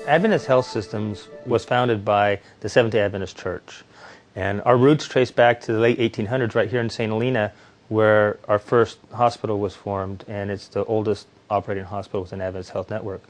Adventist Health Systems was founded by the Seventh-day Adventist Church. And our roots trace back to the late 1800s right here in St. Helena, where our first hospital was formed, and it's the oldest operating hospital within Adventist Health Network.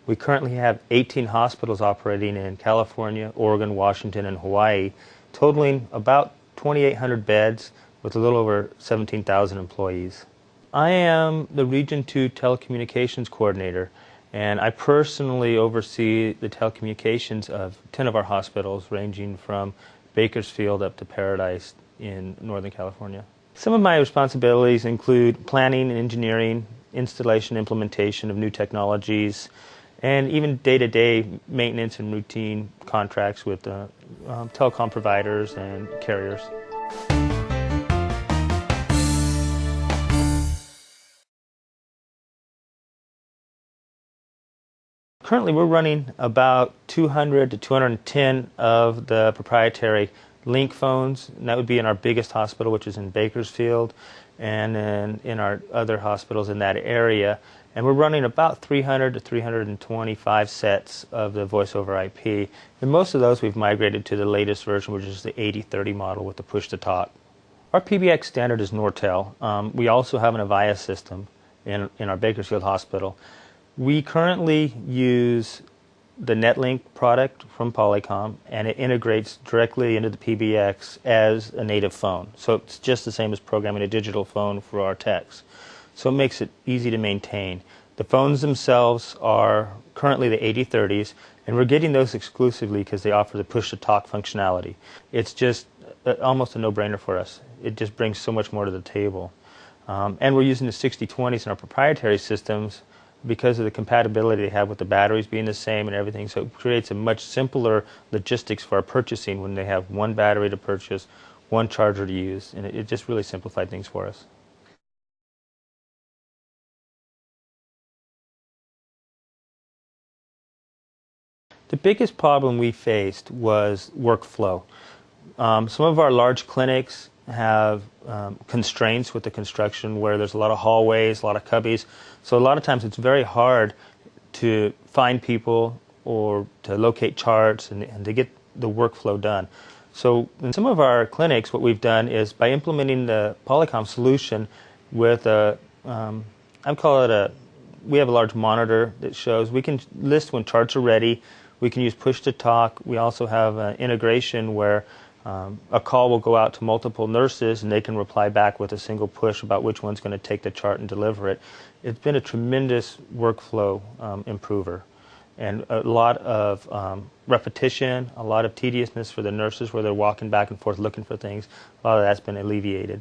We currently have 18 hospitals operating in California, Oregon, Washington, and Hawaii, totaling about 2,800 beds with a little over 17,000 employees. I am the Region 2 Telecommunications Coordinator, and I personally oversee the telecommunications of 10 of our hospitals, ranging from Bakersfield up to Paradise in Northern California. Some of my responsibilities include planning and engineering, installation, implementation of new technologies, and even day-to-day maintenance and routine contracts with telecom providers and carriers. Currently, we're running about 200 to 210 of the proprietary Link phones, and that would be in our biggest hospital, which is in Bakersfield, and then in our other hospitals in that area. And we're running about 300 to 325 sets of the voice over IP. And most of those we've migrated to the latest version, which is the 8030 model with the push-to-talk. Our PBX standard is Nortel. We also have an Avaya system in our Bakersfield hospital. We currently use the NetLink product from Polycom, and it integrates directly into the PBX as a native phone. So it's just the same as programming a digital phone for our techs. So it makes it easy to maintain. The phones themselves are currently the 8030s, and we're getting those exclusively because they offer the push-to-talk functionality. It's just almost a no-brainer for us. It just brings so much more to the table. And we're using the 6020s in our proprietary systems because of the compatibility they have with the batteries being the same and everything. So it creates a much simpler logistics for our purchasing when they have one battery to purchase, one charger to use, and it just really simplified things for us. The biggest problem we faced was workflow. Some of our large clinics have constraints with the construction where there's a lot of hallways, a lot of cubbies. So a lot of times it's very hard to find people or to locate charts and to get the workflow done. So in some of our clinics, what we've done is by implementing the Polycom solution with we have a large monitor that shows, we can list when charts are ready. We can use push-to-talk. We also have an integration where a call will go out to multiple nurses and they can reply back with a single push about which one's going to take the chart and deliver it. It's been a tremendous workflow improver, and a lot of repetition, a lot of tediousness for the nurses where they're walking back and forth looking for things. A lot of that's been alleviated.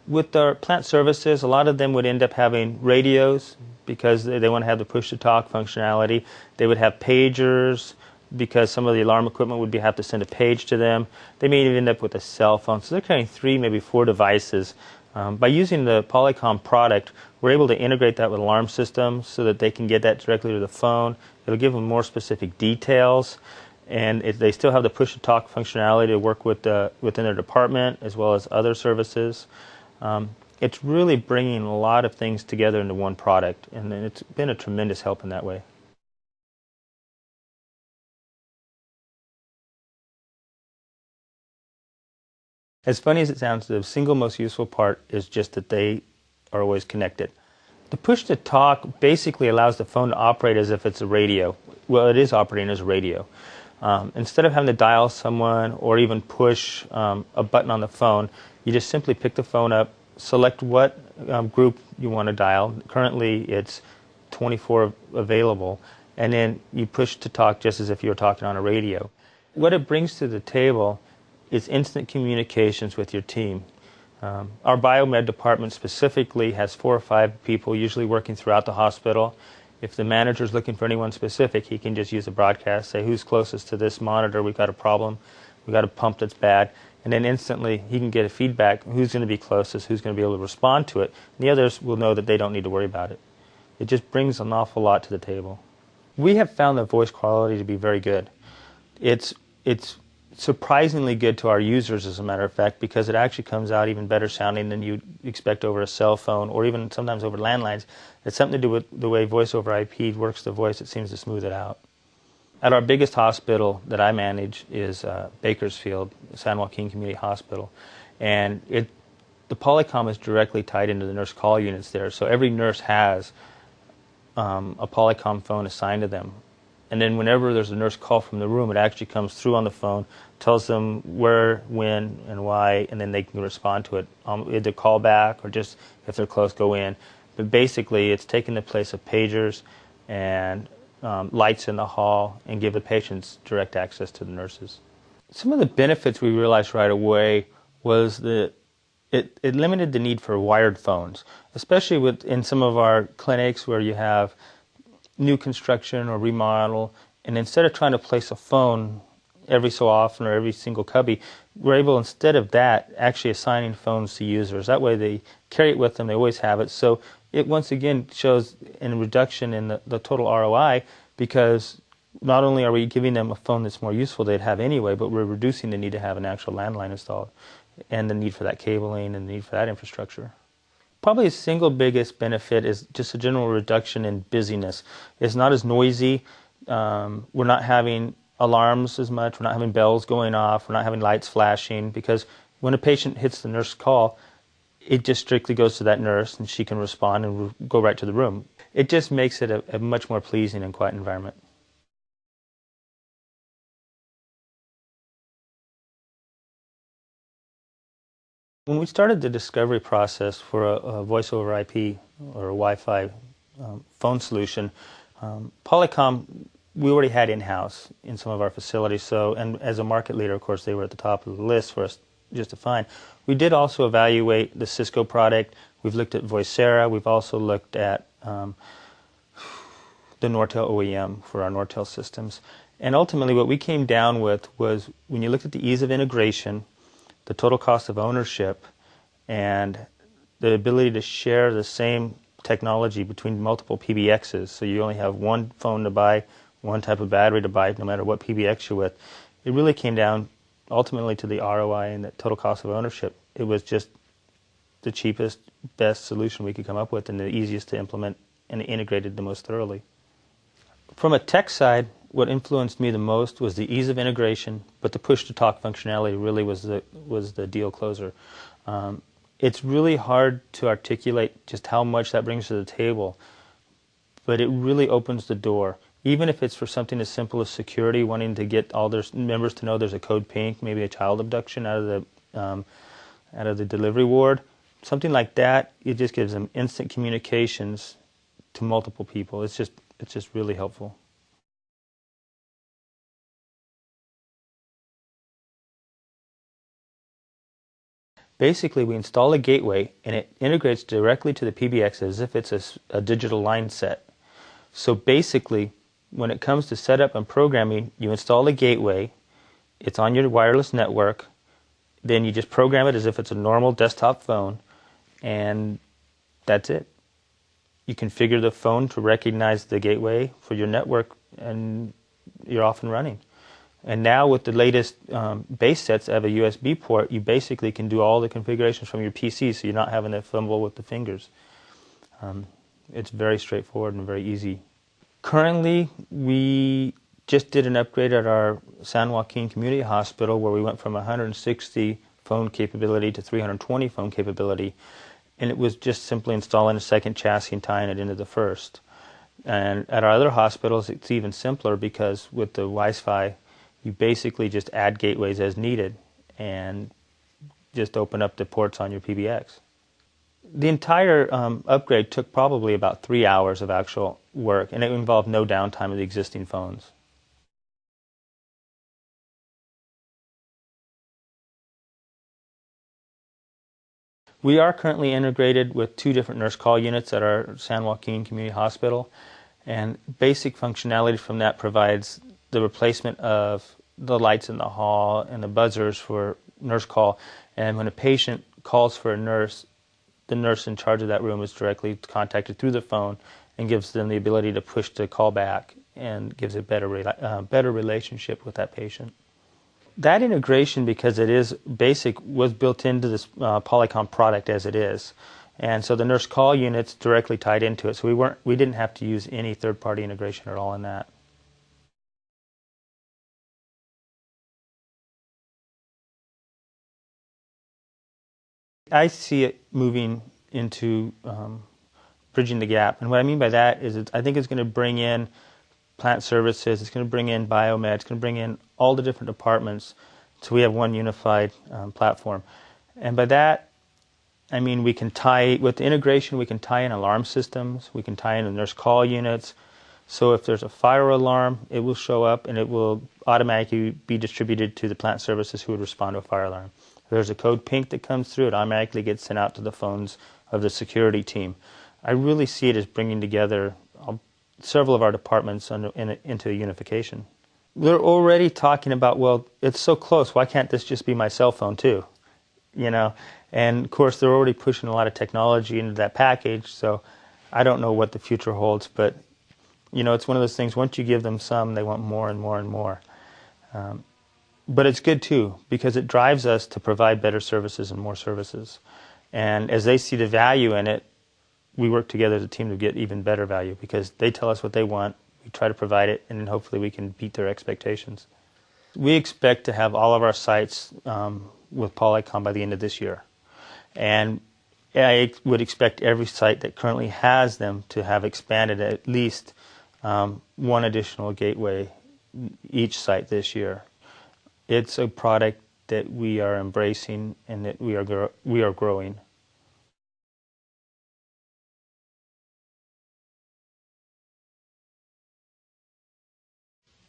With our plant services, a lot of them would end up having radios because they want to have the push-to-talk functionality. They would have pagers because some of the alarm equipment would have to send a page to them. They may even end up with a cell phone. So they're carrying 3, maybe 4 devices. By using the Polycom product, we're able to integrate that with alarm systems so that they can get that directly to the phone. It'll give them more specific details, and they still have the push-to-talk functionality to work with within their department as well as other services. It's really bringing a lot of things together into one product, and it's been a tremendous help in that way. As funny as it sounds, the single most useful part is just that they are always connected. The push-to-talk basically allows the phone to operate as if it's a radio. Well, it is operating as a radio. Instead of having to dial someone or even push a button on the phone, you just simply pick the phone up, select what group you want to dial. Currently, it's 24 available, and then you push to talk just as if you were talking on a radio. What it brings to the table is instant communications with your team. Our biomed department specifically has 4 or 5 people usually working throughout the hospital. If the manager is looking for anyone specific, he can just use a broadcast, say who's closest to this monitor, we've got a problem, we've got a pump that's bad, and then instantly he can get a feedback, who's going to be closest, who's going to be able to respond to it, and the others will know that they don't need to worry about it. It just brings an awful lot to the table. We have found the voice quality to be very good. It's surprisingly good to our users, as a matter of fact, because it actually comes out even better sounding than you'd expect over a cell phone or even sometimes over landlines. It's something to do with the way voice over IP works the voice. It seems to smooth it out. At our biggest hospital that I manage is Bakersfield, San Joaquin Community Hospital, and the Polycom is directly tied into the nurse call units there. So every nurse has a Polycom phone assigned to them. And then whenever there's a nurse call from the room, it actually comes through on the phone, tells them where, when, and why, and then they can respond to it. Either call back or just, if they're close, go in. But basically, it's taking the place of pagers and lights in the hall and give the patients direct access to the nurses. Some of the benefits we realized right away was that it limited the need for wired phones, especially in some of our clinics where you have new construction or remodel, and instead of trying to place a phone every so often or every single cubby, we're able, instead of that, actually assigning phones to users. That way they carry it with them, they always have it. So it once again shows a reduction in the total ROI, because not only are we giving them a phone that's more useful they'd have anyway, but we're reducing the need to have an actual landline installed, and the need for that cabling and the need for that infrastructure. Probably the single biggest benefit is just a general reduction in busyness. It's not as noisy. We're not having alarms as much. We're not having bells going off. We're not having lights flashing, because when a patient hits the nurse call, it just strictly goes to that nurse and she can respond and go right to the room. It just makes it a much more pleasing and quiet environment. When we started the discovery process for a voice over IP or a Wi-Fi phone solution, Polycom we already had in-house in some of our facilities. So, and as a market leader, of course, they were at the top of the list for us just to find. We did also evaluate the Cisco product. We've looked at Voicera. We've also looked at the Nortel OEM for our Nortel systems. And ultimately what we came down with was, when you looked at the ease of integration, the total cost of ownership, and the ability to share the same technology between multiple PBXs, so you only have one phone to buy, one type of battery to buy, no matter what PBX you're with, it really came down ultimately to the ROI and the total cost of ownership. It was just the cheapest, best solution we could come up with, and the easiest to implement, and integrated the most thoroughly. From a tech side, what influenced me the most was the ease of integration, but the push-to-talk functionality really was the deal closer. It's really hard to articulate just how much that brings to the table, but it really opens the door. Even if it's for something as simple as security, wanting to get all their members to know there's a code pink, maybe a child abduction out of the delivery ward, something like that, it just gives them instant communications to multiple people. It's just really helpful. Basically, we install a gateway, and it integrates directly to the PBX as if it's a digital line set. So basically, when it comes to setup and programming, you install a gateway, it's on your wireless network, then you just program it as if it's a normal desktop phone, and that's it. You configure the phone to recognize the gateway for your network, and you're off and running. And now with the latest base sets that have a USB port, you basically can do all the configurations from your PC, so you're not having to fumble with the fingers. It's very straightforward and very easy. Currently, we just did an upgrade at our San Joaquin Community Hospital, where we went from 160 phone capability to 320 phone capability, and it was just simply installing a second chassis and tying it into the first. And at our other hospitals, it's even simpler, because with the Wi-Fi, you basically just add gateways as needed and just open up the ports on your PBX. The entire upgrade took probably about 3 hours of actual work, and it involved no downtime of the existing phones. We are currently integrated with 2 different nurse call units at our San Joaquin Community Hospital, and basic functionality from that provides the replacement of the lights in the hall and the buzzers for nurse call. And when a patient calls for a nurse, the nurse in charge of that room is directly contacted through the phone and gives them the ability to push to call back, and gives a better relationship with that patient. That integration, because it is basic, was built into this Polycom product as it is. And so the nurse call unit's directly tied into it. So we didn't have to use any third-party integration at all in that. I see it moving into bridging the gap. And what I mean by that is I think it's going to bring in plant services, it's going to bring in biomed, it's going to bring in all the different departments so we have one unified platform. And by that, I mean we can tie, with the integration, we can tie in alarm systems, we can tie in the nurse call units. So if there's a fire alarm, it will show up and it will automatically be distributed to the plant services who would respond to a fire alarm. If there's a code pink that comes through, it automatically gets sent out to the phones of the security team. I really see it as bringing together several of our departments into a unification. They're already talking about, well, it's so close, why can't this just be my cell phone too? You know, and of course they're already pushing a lot of technology into that package, so I don't know what the future holds, but you know, it's one of those things, once you give them some, they want more and more and more. But it's good too, because it drives us to provide better services and more services. And as they see the value in it, we work together as a team to get even better value, because they tell us what they want, we try to provide it, and then hopefully we can beat their expectations. We expect to have all of our sites with Polycom by the end of this year. And I would expect every site that currently has them to have expanded at least one additional gateway each site this year. It's a product that we are embracing and that we are growing.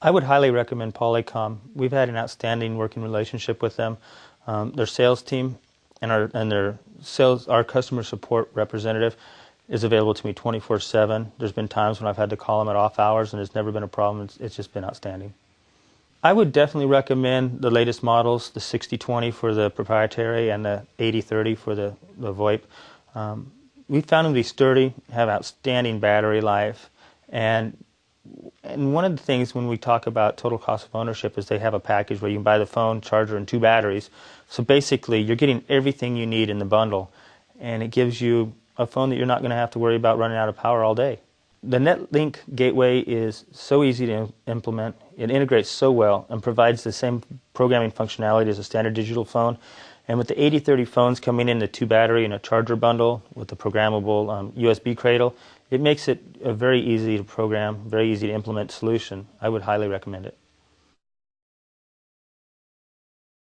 I would highly recommend Polycom. We've had an outstanding working relationship with them. Their sales team and our customer support representative is available to me 24/7. There's been times when I've had to call them at off hours, and it's never been a problem. It's just been outstanding. I would definitely recommend the latest models, the 6020 for the proprietary and the 8030 for the VoIP. We found them to be sturdy, have outstanding battery life, and one of the things when we talk about total cost of ownership is they have a package where you can buy the phone, charger, and 2 batteries. So basically, you're getting everything you need in the bundle, and it gives you a phone that you're not going to have to worry about running out of power all day. The NetLink gateway is so easy to implement. It integrates so well and provides the same programming functionality as a standard digital phone. And with the 8030 phones coming in the 2 battery and a charger bundle with the programmable USB cradle, it makes it a very easy to program, very easy to implement solution. I would highly recommend it.